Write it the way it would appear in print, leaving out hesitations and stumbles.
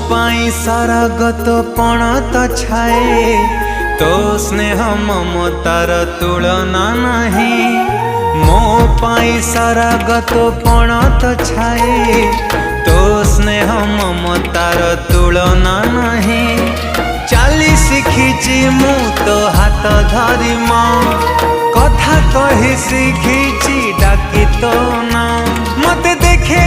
पाई सारा गत पण तो छाए तो स्नेह ममतार तुलना नहीं। मो पाई सारा गत पण तो छाए तो स्नेह ममतार तुलना नहीं। चाली शिखिची मु तो हाथ धरी माँ कथा कही शिखिची डाकी तो ना मते देखे